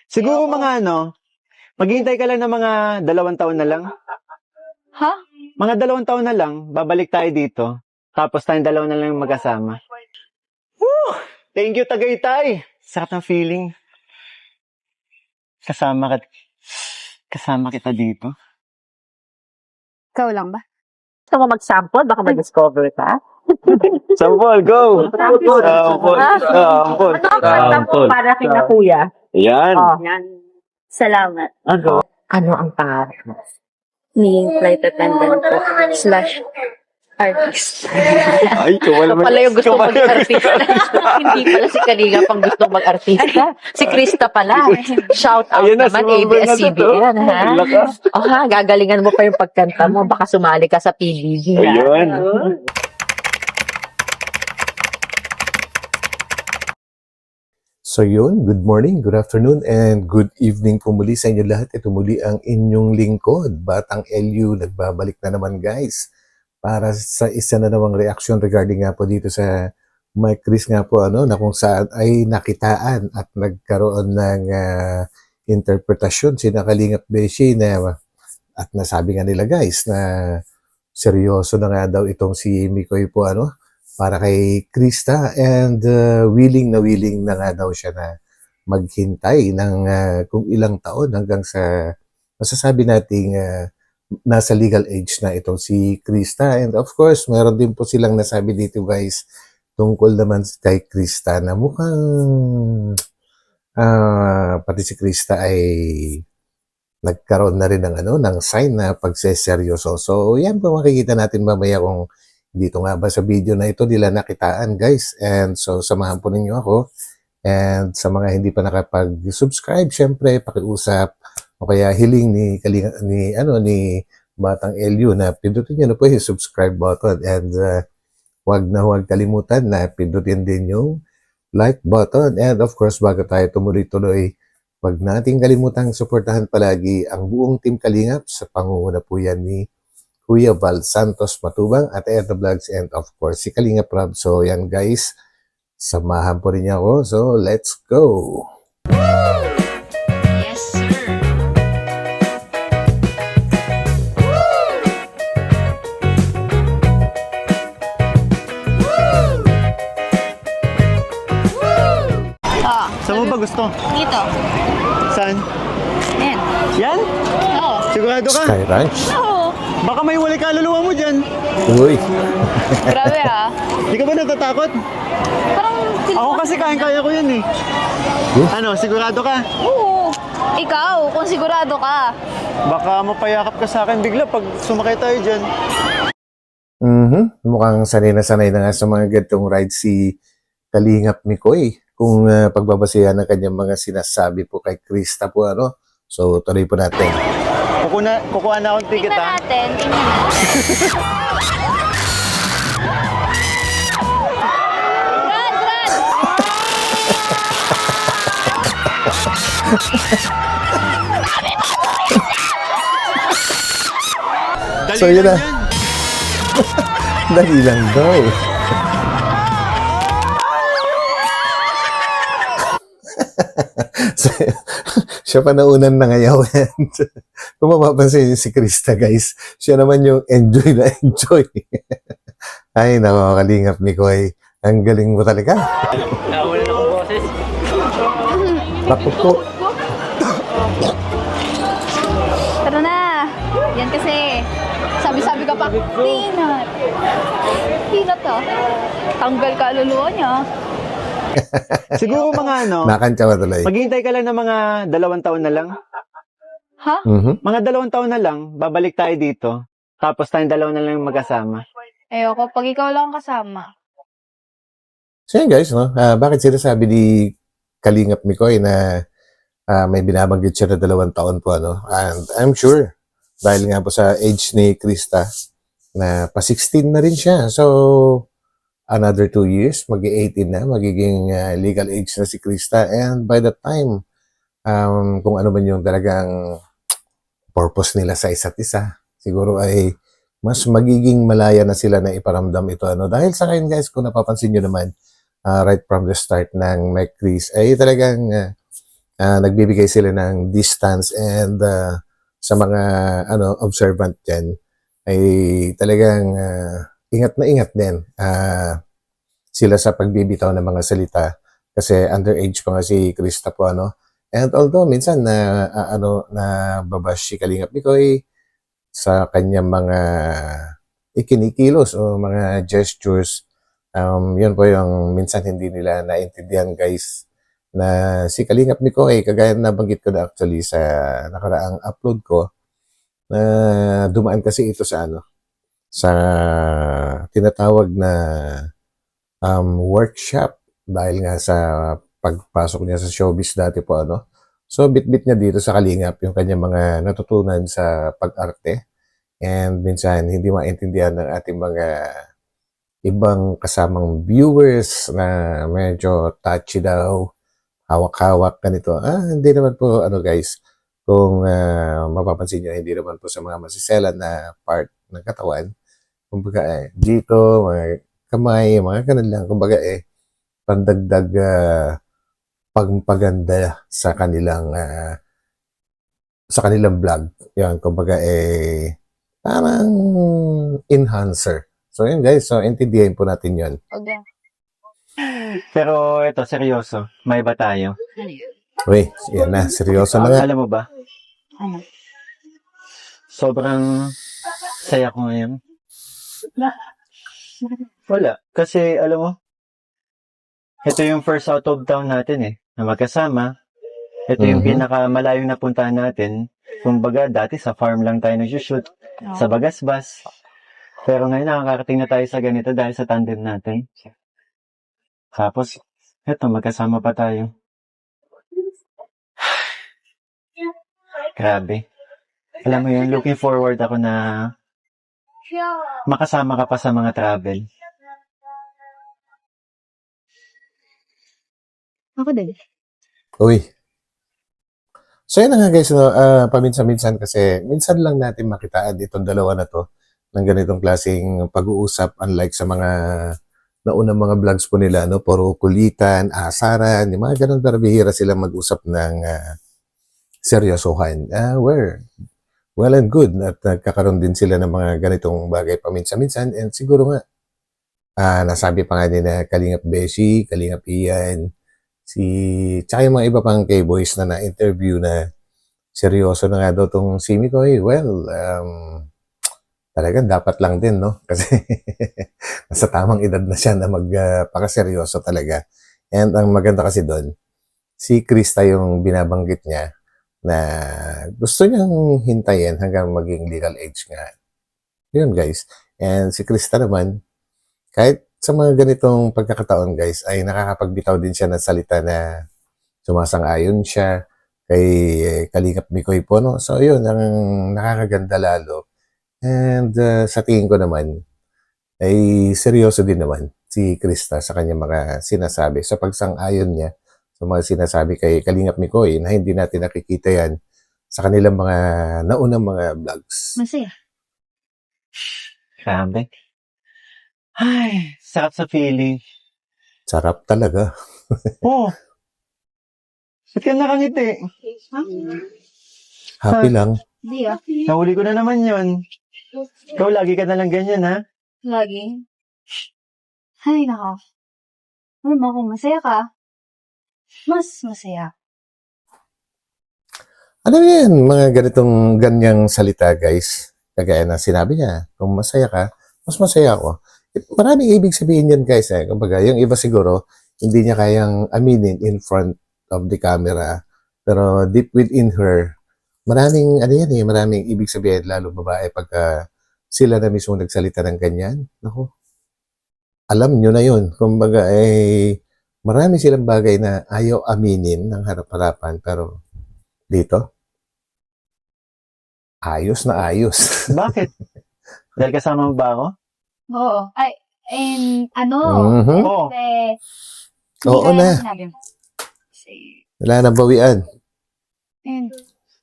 Siguro mga maghihintay ka lang ng mga 2 taon na lang. Ha? Mga 2 taon na lang, babalik tayo dito. Tapos tayong dalawa na lang magkasama. Woo! Thank you, Tagaytay! Sarap ng feeling. Kasama kita dito. Ikaw lang ba? Gusto mo mag-sample? Baka mag-discover ka? Sampol, go! Sampol! Ano ang kanta mo para kay na kuya? Yan. Oh. Yan. Salamat. Ano ang pangarap mo? Ni flight attendant po / artist. Ay, Ito pala yung gusto mag-artista. Hindi pala si Kalinga pang gusto mag-artista. Si Krista pala. Shout out Ayun na, naman, sumabay na to. ABS-CBN, ha? Ang lakas. O ha, gagalingan mo pa yung pagkanta mo. Baka sumali ka sa PBB, ha? Ayun. So yun, good morning, good afternoon, and good evening po muli sa inyo lahat. Ito muli ang inyong lingkod, Batang LU. Nagbabalik na naman guys para sa isa na namang reaction regarding nga po dito sa Mike Chris nga po na kung saan ay nakitaan at nagkaroon ng interpretasyon si Kalingap Beshi na at nasabi nga nila guys na seryoso na nga daw itong si Mikoy po para kay Krista, and willing na nga daw siya na maghintay ng kung ilang taon hanggang sa masasabi nating nasa legal age na itong si Krista. And of course, meron din po silang nasabi dito guys tungkol naman kay Krista na mukhang pati si Krista ay nagkaroon na rin ng sign na pagseseryoso. So yan po makikita natin mamaya kung dito nga ba sa video na ito nila nakitaan guys. And so samahan po ninyo ako, and sa mga hindi pa nakapag-subscribe, syempre pakiusap o kaya hiling ni Batang LU na pindutin niyo na po yung subscribe button, and huwag kalimutan na pindutin din yung like button. And of course, bago tayo tumuloy-tuloy, huwag nating kalimutang suportahan palagi ang buong Team Kalingap, sa pangunguna po yan ni Kuya Val Santos Matubang at Erna Vlogs, and of course si Kalingap Rob. So yan guys, samahan po rin niya ako. So let's go! Yes, sir. Saan mo ba gusto? Dito. Saan? Yan. Yan? Oo. Sigurado ka? Sky Ranch. Oo. Baka may wali kaluluwa mo dyan. Uy! Grabe ah. Di ka ba natatakot? Parang Ako kasi kaya ko yan eh. Sigurado ka? Oo. Ikaw, kung sigurado ka. Baka mapayakap ka sa akin bigla pag sumakay tayo dyan. Mukhang sanay na nga sa mga ganitong ride si Kalingap Mikoy kung pagbabasehan ng kanyang mga sinasabi po kay Krista po So tuloy po natin. Kukuha na akong ticket Tingnan ha. natin. Tingnan natin. Run! Run! Dali So, yun lang na. yan. Dali lang daw. So, siya pa naunan na ngayon. Kung mapapansin niyo si Krista guys, siya naman yung enjoy na enjoy. Ay, nako, Kalingap Mikoy. Ang galing mo talaga. Nawala na akong boses. Naku po. Tara na. Yan kasi. Sabi-sabi ka pa. Peanut. Peanut to. Tanggal ka luluwa niya. Siguro mga Nakantya ba tuloy? maghihintay ka lang ng mga 2 taon na lang. Ha? Mga 2 taon na lang, babalik tayo dito. Tapos tayong dalawa na lang magkasama. Ayoko. Pag ikaw lang kasama. So yun guys, bakit sinasabi ni Kalingap Mikoy na may binabanggit siya na 2 taon po And I'm sure, dahil nga po sa age ni Krista, na pa 16 na rin siya. So, another 2 years, mag-18 na, magiging legal age na si Krista. And by that time, kung ano man yung talagang purpose nila sa isa't isa, siguro ay mas magiging malaya na sila na iparamdam ito. Dahil sa akin guys, kung napapansin nyo naman, right from the start ng Mike Chris, ay talagang nagbibigay sila ng distance and sa mga observant dyan ay talagang ingat na ingat din sila sa pagbibitaw ng mga salita kasi underage pa nga si Krista po and although minsan na babash si Kalingap Mikoy sa kanyang mga ikinikilos o mga gestures, yun po yung minsan hindi nila naintindihan guys na si Kalingap Mikoy, kagaya na nabanggit ko na actually sa nakaraang upload ko, na dumaan kasi ito sa sa tinatawag na workshop dahil nga sa pagpasok niya sa showbiz dati po So bit-bit niya dito sa Kalingap yung kanyang mga natutunan sa pag-arte and minsan hindi maintindihan ng ating mga ibang kasamang viewers na medyo touchy daw, hawak-hawak ganito. Hindi naman po guys, kung mapapansin niyo hindi naman po sa mga masiselan na part ng katawan. Kumbaga dito, mga kamay, mga ganun lang. Kumbaga pandagdag pagpaganda sa kanilang vlog. Yan, kumbaga parang enhancer. So yun guys, so intindihin po natin yun. Okay. Pero ito, seryoso. May ba tayo? Uy, yan na, seryoso na nga. Alam mo ba? Ano? Sobrang saya ko ngayon. Wala. Kasi, alam mo, ito yung first out of town natin na magkasama. Ito yung pinakamalayong napuntahan natin. Kumbaga, dati sa farm lang tayo nag-shoot. Sa Bagasbas. Pero ngayon, nakakarating na tayo sa ganito dahil sa tandem natin. Tapos, eto, magkasama pa tayo. Grabe. Alam mo yun, looking forward ako na makasama ka pa sa mga travel. Ako din. Uy. So yun na nga guys, paminsan-minsan kasi minsan lang natin makitaan itong dalawa na to ng ganitong klaseng pag-uusap unlike sa mga naunang mga vlogs po nila, puro kulitan, asaran, yung mga ganun, pero bihira sila mag-usap ng seryosohan. Well and good at nagkakaroon din sila ng mga ganitong bagay paminsan-minsan and siguro nga nasabi pa nga din na Kalingap Beshi, Kalingap Ian, tsaka yung mga iba pang K-boys na na-interview na seryoso na nga daw tong si Mikoy. Well, talagang dapat lang din, no? Kasi nasa tamang edad na siya na magpakaseryoso talaga. And ang maganda kasi doon, si Krista yung binabanggit niya na gusto niyang hintayin hanggang maging legal age nga. Yun guys. And si Krista naman, kahit sa mga ganitong pagkakataon guys, ay nakakapagbitaw din siya ng salita na sumasang-ayon siya kay Kalingap Mikoy po, no? So yun, ang nakakaganda lalo. And sa tingin ko naman, ay seryoso din naman si Krista sa kanyang mga sinasabi. Sa pagsang-ayon niya sa mga sinasabi kay Kalingap Mikoy na hindi natin nakikita yan sa kanilang mga naunang mga vlogs. Masaya. Grabe. Ay, sarap sa feeling. Sarap talaga. Oh. Ba't ka nakangiti? Happy lang. Hindi Nahuli ko na naman yun. Ikaw, lagi ka na lang ganyan, ha? Lagi. Ay, nako. Ano ba kung masaya ka? Mas masaya. Ano yan, mga ganyang salita guys. Kagaya na sinabi niya, kung masaya ka, mas masaya ako. Maraming ibig sabihin yan guys. Kumbaga, yung iba siguro, hindi niya kayang aminin in front of the camera. Pero deep within her, maraming ibig sabihin, lalo babae, pagka sila na mismo nagsalita ng ganyan. Naku, alam nyo na yun. Kumbaga, marami silang bagay na ayaw aminin ng harap-harapan. Pero dito, ayos na ayos. Bakit? Dahil kasama mo ba ako? Oo. Ay, Mhm. Oo. Oo na. Wala na bawian.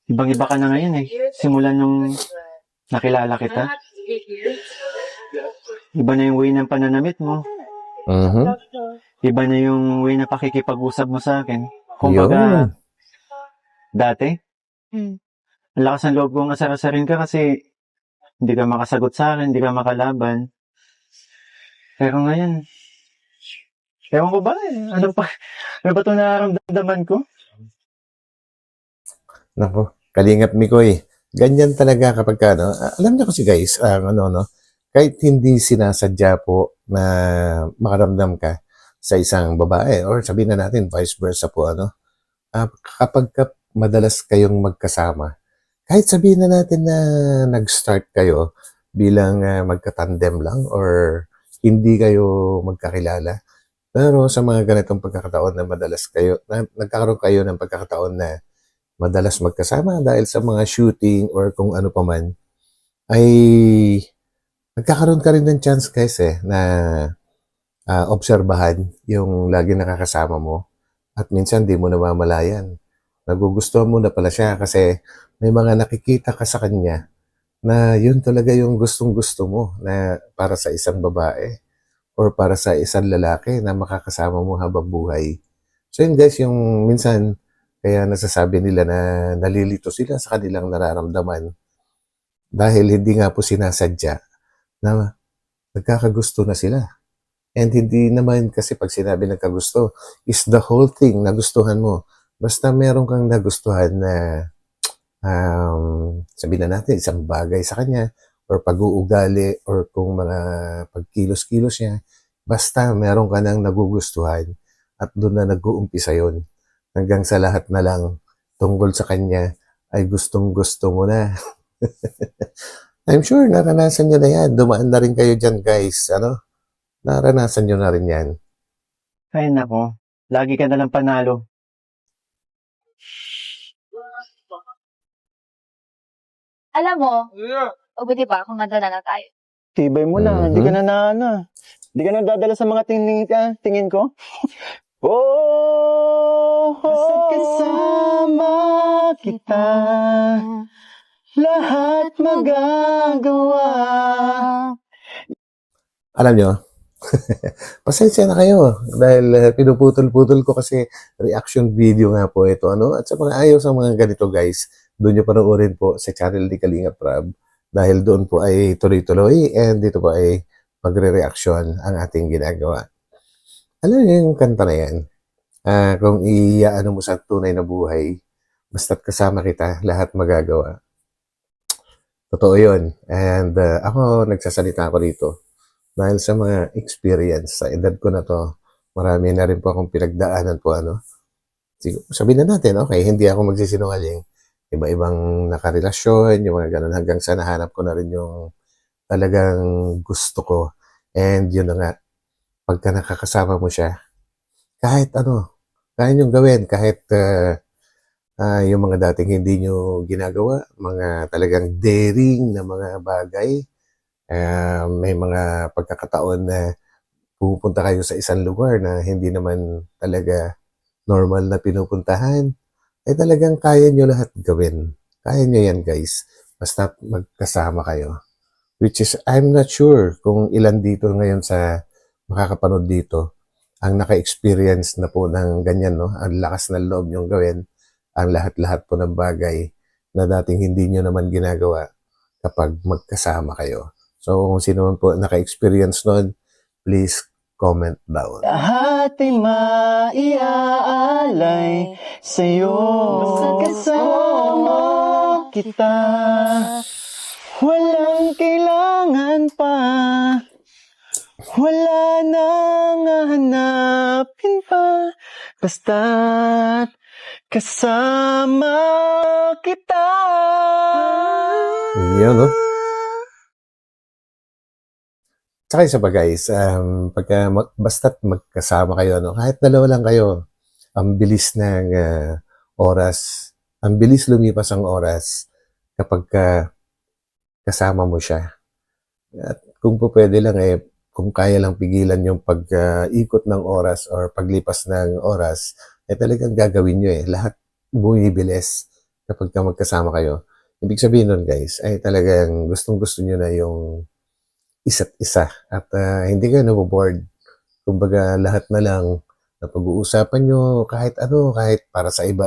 Ibang-iba ka na ngayon Simulan nung nakilala kita. Iba na yung way ng pananamit mo. Mhm. Iba na yung way na pakikipag-usap mo sa akin. Kumbaga, Dati, Hmm. ang lakas ng loob kong asar-asarin ka kasi hindi ka makasagot sa akin, hindi ka makalaban. Pero ngayon, ewan ko ba ano ba itong nararamdaman ko? Naku, Kalingap Mikoy. Ganyan talaga kapag ka, no? Alam niyo kasi guys, kahit hindi sinasadya po na makaramdam ka sa isang babae or sabihin na natin vice versa po, kapag madalas kayong magkasama, kahit sabihin na natin na nag-start kayo bilang magka-tandem lang or hindi kayo magkakilala, pero sa mga ganitong pagkakataon na nagkakaroon kayo ng pagkakataon na madalas magkasama dahil sa mga shooting or kung ano pa man, ay nagkakaroon ka rin ng chance guys na obserbahan yung lagi nakakasama mo at minsan di mo namamalayan. Nagugustuhan mo na pala siya kasi may mga nakikita ka sa kanya na yun talaga yung gustong-gusto mo na para sa isang babae or para sa isang lalaki na makakasama mo habang buhay. So yun guys, yung minsan kaya nasasabi nila na nalilito sila sa kanilang nararamdaman dahil hindi nga po sinasadya na nagkakagusto na sila. And hindi naman kasi pag sinabi nagkagusto is the whole thing nagustuhan mo. Basta meron kang nagustuhan na sabihin na natin isang bagay sa kanya or pag-uugali or kung mga pagkilos-kilos niya, basta meron ka nang nagugustuhan at doon na nag-uumpisa yun. Hanggang sa lahat na lang tungkol sa kanya ay gustong-gusto mo na. I'm sure naranasan nyo na yan. Dumaan na rin kayo dyan guys. Naranasan nyo na rin yan. Ay nako, lagi ka nalang panalo. Alam mo, mabuti ba kung nandala na tayo? Tibay mo lang, hindi ka na hindi ka na dadala sa mga tingin ko. Oh, basta kasama kita, lahat magagawa. Alam nyo, pasensya na kayo dahil pinuputol-putol ko kasi reaction video nga po ito. At sa mga ayaw sa mga ganito guys, doon nyo panoorin po sa channel ni Kalingap Rab dahil doon po ay tuloy-tuloy and dito po ay magre-reaction ang ating ginagawa. Alam niyo yung kanta na yan? Kung iaano mo sa tunay na buhay, basta't kasama kita, lahat magagawa. Totoo yun. And ako, nagsasalita ako dito. Dahil sa mga experience, sa edad ko na to, marami na rin po akong pinagdaanan po, sabihin na natin, okay, hindi ako magsisinungaling. Iba-ibang nakarelasyon, yung mga ganun, hanggang sa nahanap ko na rin yung talagang gusto ko. And yun na nga, pagka nakakasama mo siya, kahit kaya niyong gawin, kahit yung mga dating hindi niyo ginagawa, mga talagang daring na mga bagay, may mga pagkakataon na pupunta kayo sa isang lugar na hindi naman talaga normal na pinupuntahan, ay talagang kaya nyo lahat gawin. Kaya nyo yan guys, basta magkasama kayo. Which is, I'm not sure kung ilan dito ngayon sa makakapanood dito ang naka-experience na po ng ganyan, Ang lakas ng loob nyong gawin, ang lahat-lahat po ng bagay na dating hindi nyo naman ginagawa kapag magkasama kayo. So, kung sino man po naka-experience nun, please comment down. Lahat ay maiaalay sa'yo. Basta kasama kita, walang kailangan pa, wala nang hahanapin pa, basta't kasama kita. Yun, no? Tsaka isa pa guys, basta't magkasama kayo, kahit dalawa lang kayo, ang bilis ng oras, ang bilis lumipas ang oras kapag kasama mo siya. At kung po pwede lang kung kaya lang pigilan yung pag-ikot ng oras or paglipas ng oras, talagang gagawin nyo Lahat bumibilis kapag magkasama kayo. Ibig sabihin nun guys, ay talagang gustong-gusto nyo na yung isa't isa at hindi kayo naboboard. Kumbaga lahat na lang na pag-uusapan nyo kahit kahit para sa iba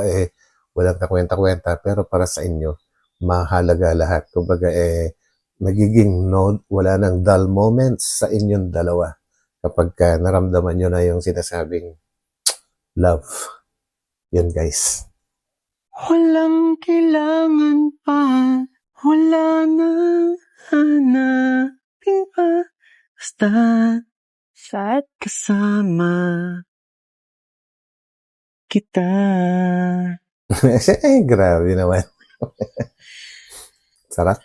walang kakwenta-kwenta, pero para sa inyo, mahalaga lahat. Kumbaga, nagiging no, wala nang dull moments sa inyong dalawa kapag naramdaman nyo na yung sinasabing love. Yun, guys. Walang kailangan pa, wala na hanapin pa, basta kasama kita. Grabe naman. Sarap.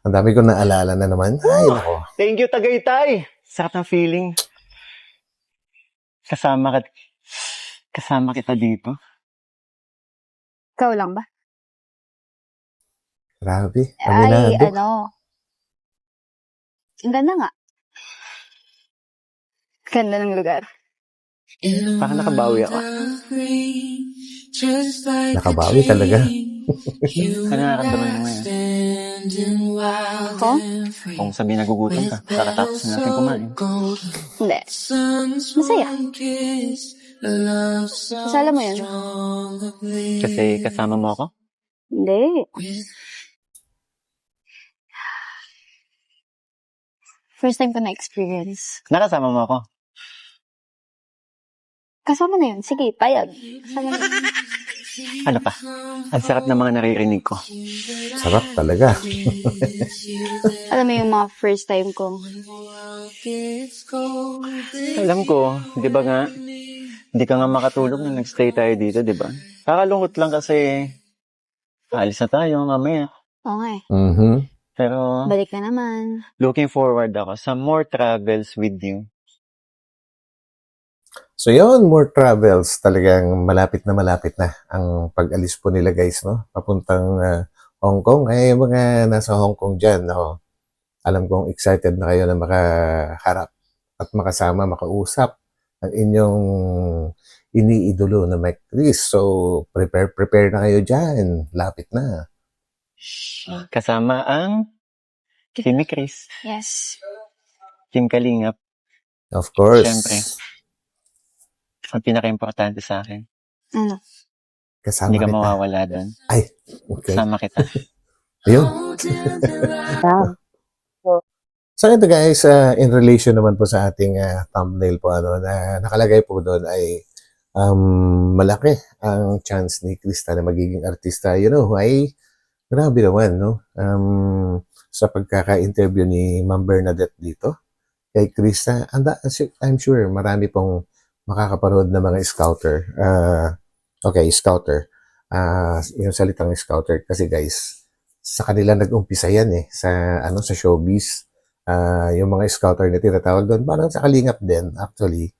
Ang dami ko naalala na naman. Ay, nako. Thank you, Tagaytay! Sarap ng feeling. Kasama kita dito. Ikaw lang ba? Grabe. Ay, Aminado. ano. Ang ganda nga. Ganda ng lugar. Parang nakabawi ako. Nakabawi talaga. Ano nararamdaman mo ngayon? Ako? Kung sabihin nagugutom ka, kakatapos na natin kumain. Hindi. Masaya. Kasi alam mo yun? Kasi kasama mo ako? Hindi. First time ko na-experience. Nakasama mo ako? Kasama na yun. Sige, payag. Kasama na yun. Ano pa? Ang sarap ng mga naririnig ko. Sarap talaga. Alam mo yung mga first time ko. Alam ko, di ba nga, hindi ka nga makatulog na nagstay tayo dito, di ba? Kakalungkot lang kasi alis na tayo mamaya. Oo nga eh. Mhm. Pero Balik na naman. looking forward ako sa more travels with you. So yun, more travels. Talagang malapit na ang pag-alis po nila guys, no? Papuntang Hong Kong. Ay, yung mga nasa Hong Kong dyan, no? Alam kong excited na kayo na makaharap at makasama, makausap ang inyong iniidolo na Mike Chris. So, prepare na kayo dyan. Lapit na. Kasama ang Team Chris, Yes. Team Kalingap. Of course. Siyempre. Ang pinaka-importante sa akin. Ano? Kasama Hindi ka kita. mawawala doon. Ay, okay. Kasama kita. Ayun. So ito guys, in relation naman po sa ating thumbnail po, na nakalagay po doon ay malaki ang chance ni Krista na magiging artista. You know, ay grabe naman, no? Sa pagkaka-interview ni Ma'am Bernadette dito kay Krista, I'm sure marami pong makakaparood na mga scouter. Okay, scouter. Yung salitang scouter kasi guys, sa kanila nag-umpisa yan sa showbiz. Yung mga scouter na tinatawag doon, parang sa Kalingap din actually.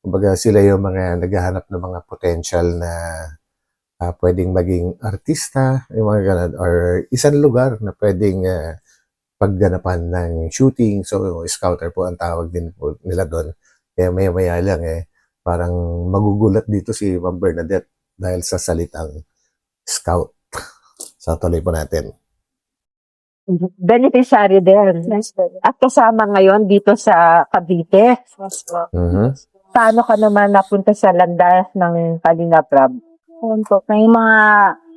Kumbaga sila yung mga naghahanap ng mga potential na pwedeng maging artista, yung mga ganun, or isang lugar na pwedeng pagganapan ng shooting. So, scouter po ang tawag din po nila doon. Kaya maya-maya lang parang magugulat dito si Ma'am Bernadette dahil sa salitang scout. So, tuloy po natin. Beneficiary din. At kasama ngayon dito sa Cavite. Mhm. Paano ka naman napunta sa landas ng Kalinga Prab? Yun po. May mga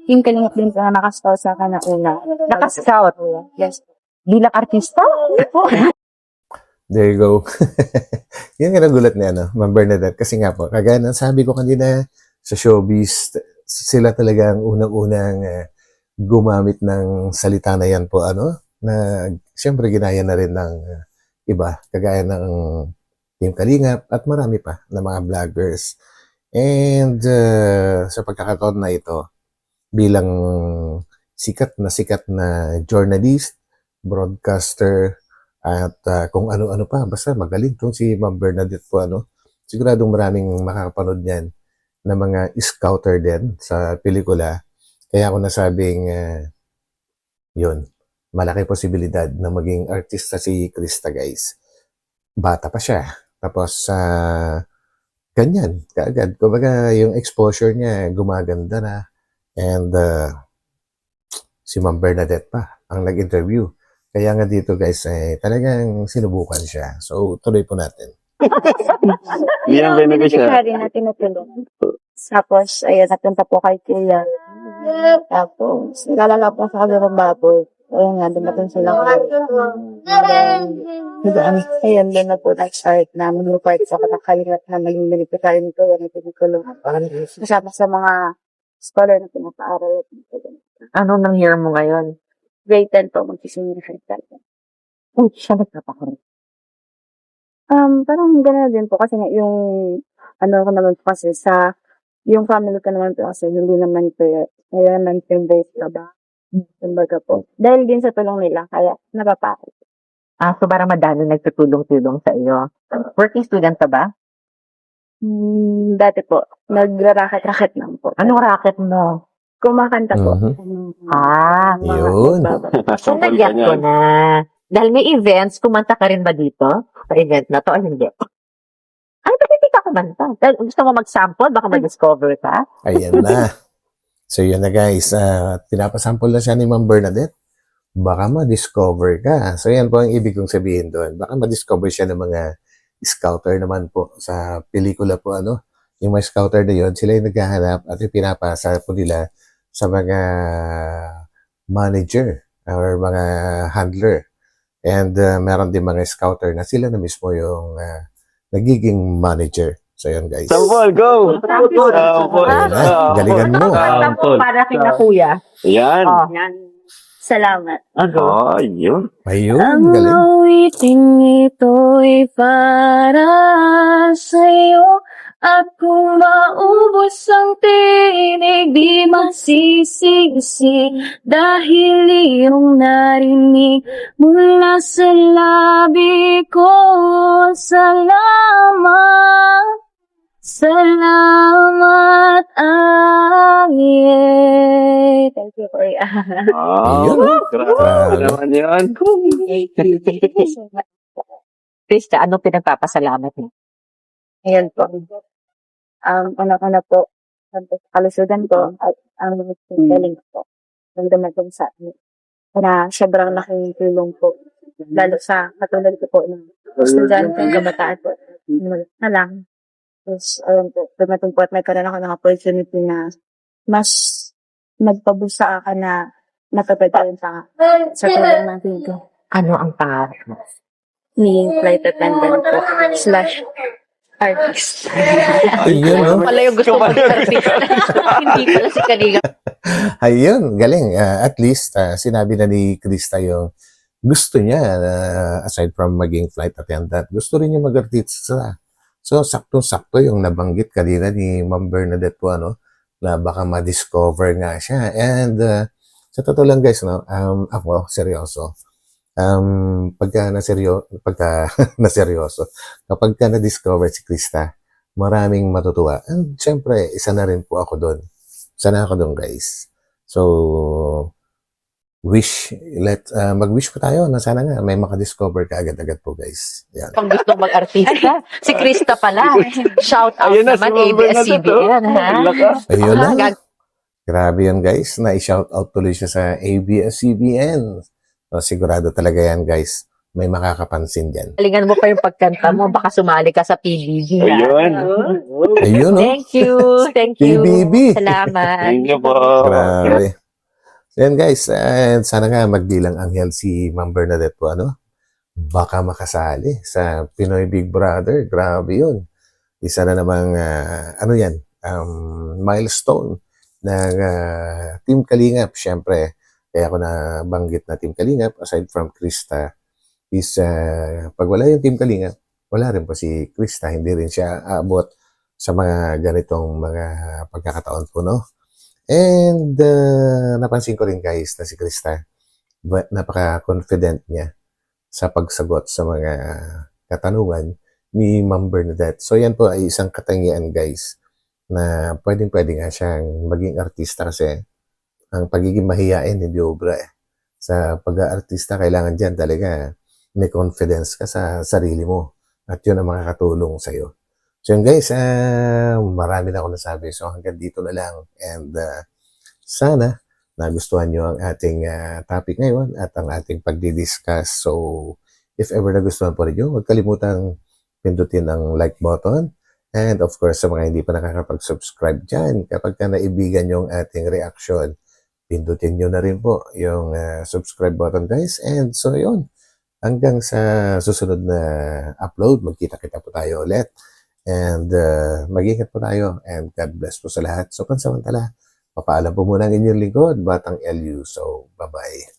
team kalingap din na nakastaw sa akin na una. Naka-scout. Yes. Bilang artista? There you go. Yan nga nagulat ni Ma'am Bernadette. Kasi nga po, kagaya ng sabi ko kanina, sa showbiz, sila talaga ang unang-unang gumamit ng salita na yan po, na siyempre ginaya na rin ng iba, kagaya ng Team Kalingap at marami pa na mga vloggers. And sa pagkakataon na ito, bilang sikat na journalist, broadcaster, at kung ano-ano pa, basta magaling tong si Ma'am Bernadette po, siguradong maraming makakapanood niyan na mga scouter din sa pelikula. Kaya ako nasabing, yun, malaki posibilidad na maging artista si Krista, guys. Bata pa siya. Tapos, ganyan, kaagad. Kumbaga, yung exposure niya, gumaganda na. And, si Ma'am Bernadette pa ang nag-interview. Kaya nga dito, guys, talagang sinubukan siya. So, tuloy po natin. Yan, beneficiary. beneficiary na tinutulong. Tapos, ayun, napunta po kay Kuya. Tapos, nilalala po sa kami ng baboy. Ayun nga, dumating sila ko. Ayun, doon na po nag-start na mag-report sa katakalingat na maging beneficiary nito. Yan yung tinutulong. Kasama sa mga scholar na pinapaaral. Anong nang year mo ngayon? Grade 10 po, mag-senior high tayo. Uy, siya nagpapakulit. Parang gano'n din po kasi nga yung ano ko naman po kasi sa yung family ko naman po kasi hindi naman po kaya naman favorite ka ba? Kumbaga po. Dahil din sa tulong nila, kaya napapakit. So parang madami nagtutulong-tulong sa iyo. Working student ka ba? Dati po, nagra-racket-racket lang po. Anong racket mo? Kumakanta po. Yun. So nagyat ko na. Dahil may events, kumanta ka rin ba dito? Sa event na to o hindi? Ay, ba't hindi ka kumanta? Dahil gusto mo mag-sample, baka mag-discover ka? Ayan na. So yun na guys, pinapasample na siya ni Ma'am Bernadette. Baka ma-discover ka. So yan po ang ibig kong sabihin doon. Baka ma-discover siya ng mga scouter naman po sa pelikula po ano. Yung mga scouter na yun, sila yung naghahanap at yung pinapasa po nila sa mga manager or mga handler. And meron din mga scouter na sila na mismo yung nagiging manager. So yun guys. Sampol, go! Sampol. Ayun na, galingan mo. Sampol. Para kina kuya. Yan. Oh. Salamat. Oh, yun. Ayun, galing. awiting ito'y para sa'yo. At kung maubos ang tinig, di masisisi. Dahil iyong narinig mula sa labi ko. Salamat. Salamat, Angel. Thank you, Kuya. Oh, grabe naman yun. Krista, anong pinagpapasalamat mo? Ayan po. Una-una po, sa kalusugan ko at ang galing po. Nang dumating sa amin. Na sobrang laking tulong po. Lalo sa katulad ko po ng estudyante ng kabataan po. Na lang. Tapos, ayun po, dumating po at may karoon ako ng opportunity na mas nagpabusa ka na napapagawin sa tulong ng video. Ano ang pangarap mo? Ni flight attendant po /artist. Ayun, no? Pala yung gusto mo mag-artista. Hindi pala si Kalinga. Ayun, galing. At least, sinabi na ni Krista yung gusto niya, aside from maging flight attendant, gusto rin niya mag-artista. So, saktong-sakto yung nabanggit kanina ni Ma'am Bernadette po, ano, na baka ma-discover nga siya. And, sa totoo lang guys, no, ako, seryoso. Pagka naseryoso, kapag ka na-discover si Krista, maraming matutuwa. And, syempre, isa na rin po ako doon. Isa na ako doon, guys. So, mag-wish po tayo na sana nga may makadiscover ka agad-agad po guys. Yan. Pang gusto mag-artista. Si Krista pala. Shout out Ayun na, si naman, Ma'am Bernadette, ABS-CBN, ha? Lakas. Ayun na. Gag- Grabe yan guys. Na-shout out tuloy siya sa ABS-CBN. So, sigurado talaga yan guys. May makakapansin dyan. Galingan mo pa yung pagkanta mo. Baka sumali ka sa PBB. ha? Ayun. Ayun, no? Thank you. Thank you. PBB. Salamat. Thank you po. Grabe. So, yan guys. And sana nga magbilang anghel si Ma'am Bernadette po, ano? Baka makasali sa Pinoy Big Brother. Grabe yun. Isa na namang, ano yan? Milestone ng Team Kalingap. Siyempre, kaya ako nabanggit na Team Kalingap, aside from Krista, is pag wala yung Team Kalingap, wala rin po si Krista. Hindi rin siya aabot sa mga ganitong mga pagkakataon po, no? And napansin ko rin guys na si Krista, napaka-confident niya sa pagsagot sa mga katanungan ni Ma'am Bernadette. So yan po ay isang katangian guys na pwedeng-pwede nga siyang maging artista kasi ang pagiging mahiyain hindi obra eh. Sa pag-aartista kailangan dyan talaga may confidence ka sa sarili mo at yun ang makakatulong sa'yo. So yun guys, marami na ako nasabi. So hanggang dito na lang. And sana nagustuhan nyo ang ating topic ngayon at ang ating pagdi-discuss. So if ever nagustuhan po rin nyo, huwag kalimutang pindutin ang like button. And of course, sa mga hindi pa nakakapag-subscribe dyan, kapag ka naibigan yung ating reaction, pindutin nyo na rin po yung subscribe button guys. And so yun, hanggang sa susunod na upload, magkita-kita po tayo ulit. And mag-ingat po tayo. And God bless po sa lahat. So pansamantala, papaalam po muna ang inyong lingkod, Batang LU. So, bye-bye.